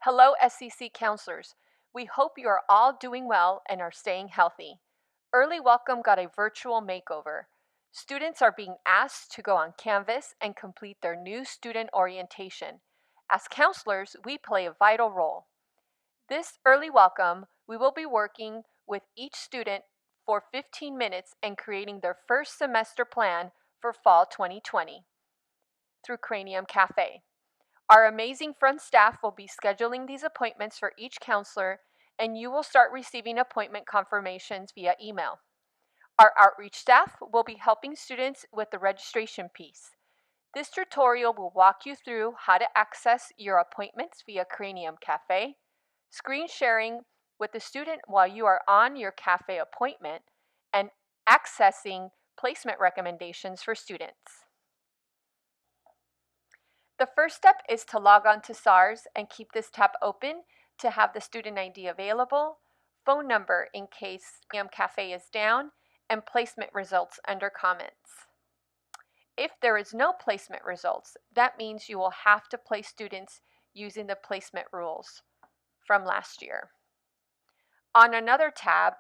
Hello, SCC counselors. We hope you are all doing well and are staying healthy. Early Welcome got a virtual makeover. Students are being asked to go on Canvas and complete their new student orientation. As counselors, we play a vital role. This Early Welcome, we will be working with each student for 15 minutes and creating their first semester plan for fall 2020 through Cranium Cafe. Our amazing front staff will be scheduling these appointments for each counselor, and you will start receiving appointment confirmations via email. Our outreach staff will be helping students with the registration piece. This tutorial will walk you through how to access your appointments via Cranium Cafe, screen sharing with the student while you are on your cafe appointment, and accessing placement recommendations for students. The first step is to log on to SARS and keep this tab open to have the student ID available, phone number in case Cafe is down, and placement results under comments. If there is no placement results, that means you will have to place students using the placement rules from last year. On another tab,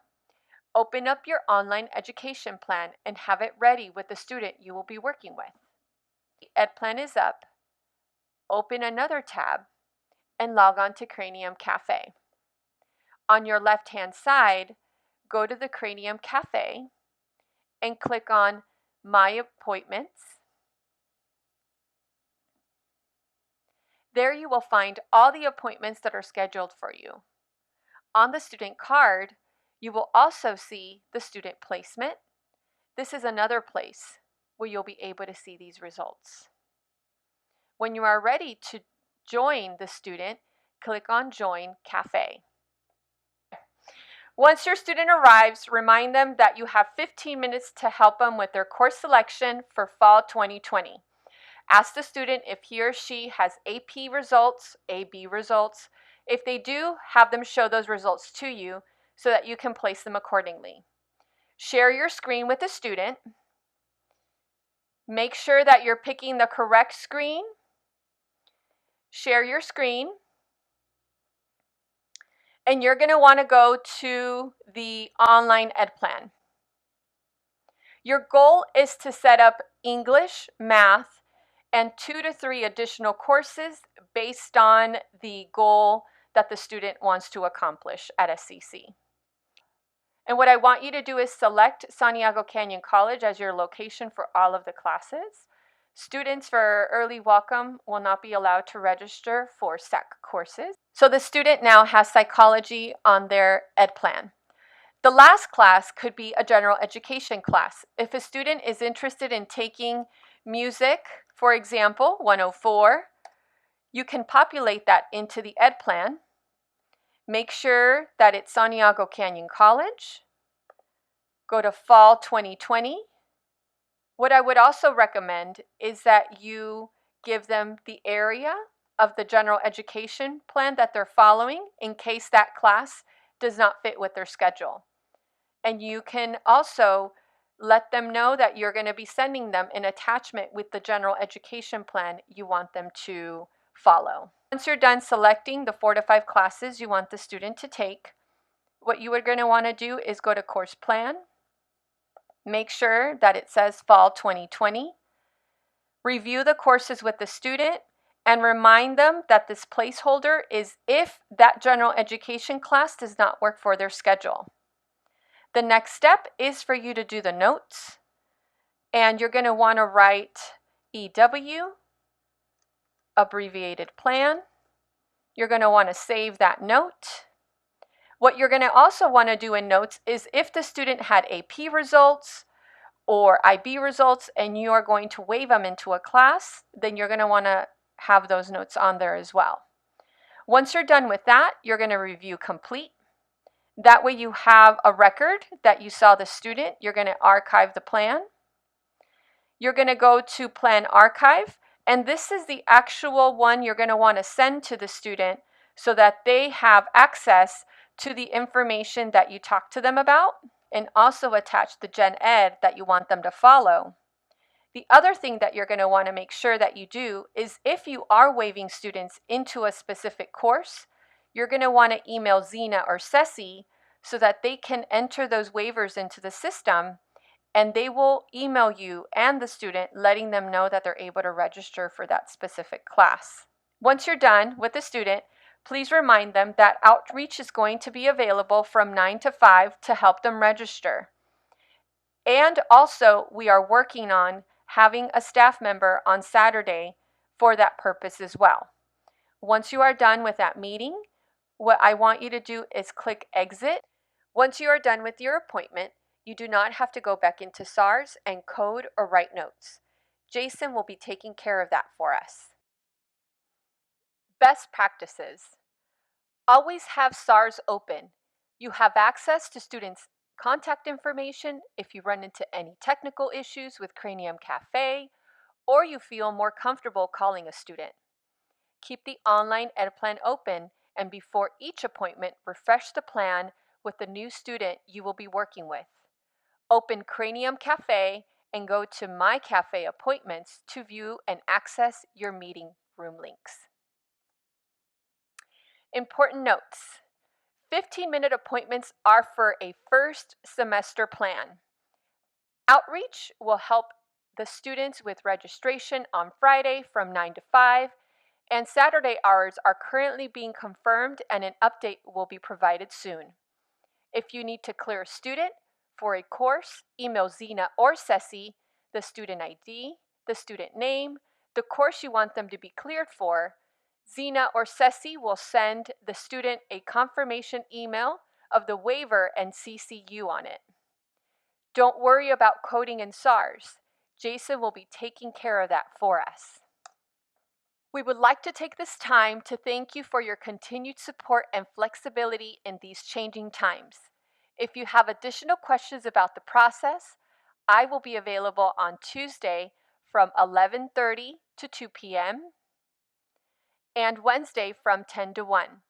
open up your online education plan and have it ready with the student you will be working with. The Ed Plan is up. Open another tab and log on to Cranium Cafe. On your left-hand side, go to the Cranium Cafe and click on My Appointments. There you will find all the appointments that are scheduled for you. On the student card, you will also see the student placement. This is another place where you'll be able to see these results. When you are ready to join the student, click on Join Cafe. Once your student arrives, remind them that you have 15 minutes to help them with their course selection for fall 2020. Ask the student if he or she has AP results, AB results. If they do, have them show those results to you so that you can place them accordingly. Share your screen with the student. Make sure that you're picking the correct screen. Share your screen. And you're going to want to go to the online Ed Plan. Your goal is to set up English, math, and 2 to 3 additional courses based on the goal that the student wants to accomplish at SCC. And what I want you to do is select Santiago Canyon College as your location for all of the classes. Students for Early Welcome will not be allowed to register for SEC courses. So the student now has psychology on their Ed Plan. The last class could be a general education class. If a student is interested in taking music, for example, 104, you can populate that into the Ed Plan. Make sure that it's Santiago Canyon College. Go to Fall 2020. What I would also recommend is that you give them the area of the general education plan that they're following in case that class does not fit with their schedule. And you can also let them know that you're going to be sending them an attachment with the general education plan you want them to follow. Once you're done selecting the 4 to 5 classes you want the student to take, what you are going to want to do is go to Course Plan. Make sure that it says Fall 2020. Review the courses with the student and remind them that this placeholder is if that general education class does not work for their schedule. The next step is for you to do the notes, and you're going to want to write EW, abbreviated plan. You're going to want to save that note. What you're going to also want to do in notes is if the student had AP results or IB results and you are going to wave them into a class, then you're going to want to have those notes on there as well. Once you're done with that, you're going to review complete. That way you have a record that you saw the student. You're going to archive the plan. You're going to go to Plan Archive, and this is the actual one you're going to want to send to the student so that they have access to the information that you talked to them about and also attach the Gen Ed that you want them to follow. The other thing that you're going to want to make sure that you do is if you are waving students into a specific course, you're going to want to email Zena or Ceci so that they can enter those waivers into the system, and they will email you and the student letting them know that they're able to register for that specific class. Once you're done with the student, please remind them that outreach is going to be available from 9 to 5 to help them register. And also, we are working on having a staff member on Saturday for that purpose as well. Once you are done with that meeting, what I want you to do is click exit. Once you are done with your appointment, you do not have to go back into SARS and code or write notes. Jason will be taking care of that for us. Best practices. Always have SARS open. You have access to students' contact information if you run into any technical issues with Cranium Cafe, or you feel more comfortable calling a student. Keep the online EdPlan open, and before each appointment, refresh the plan with the new student you will be working with. Open Cranium Cafe and go to My Cafe Appointments to view and access your meeting room links. Important notes. 15-minute appointments are for a first semester plan. Outreach will help the students with registration on Friday from 9 to 5, and Saturday hours are currently being confirmed, and an update will be provided soon. If you need to clear a student for a course, email Zena or Ceci the student ID, the student name, the course you want them to be cleared for. Zena or Ceci will send the student a confirmation email of the waiver and CC you on it. Don't worry about coding in SARS. Jason will be taking care of that for us. We would like to take this time to thank you for your continued support and flexibility in these changing times. If you have additional questions about the process, I will be available on Tuesday from 11:30 to 2 p.m. and Wednesday from 10 to 1.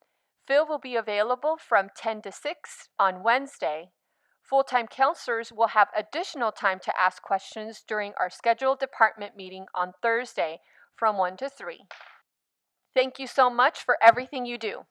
Phil will be available from 10 to 6 on Wednesday. Full-time counselors will have additional time to ask questions during our scheduled department meeting on Thursday from 1 to 3. Thank you so much for everything you do.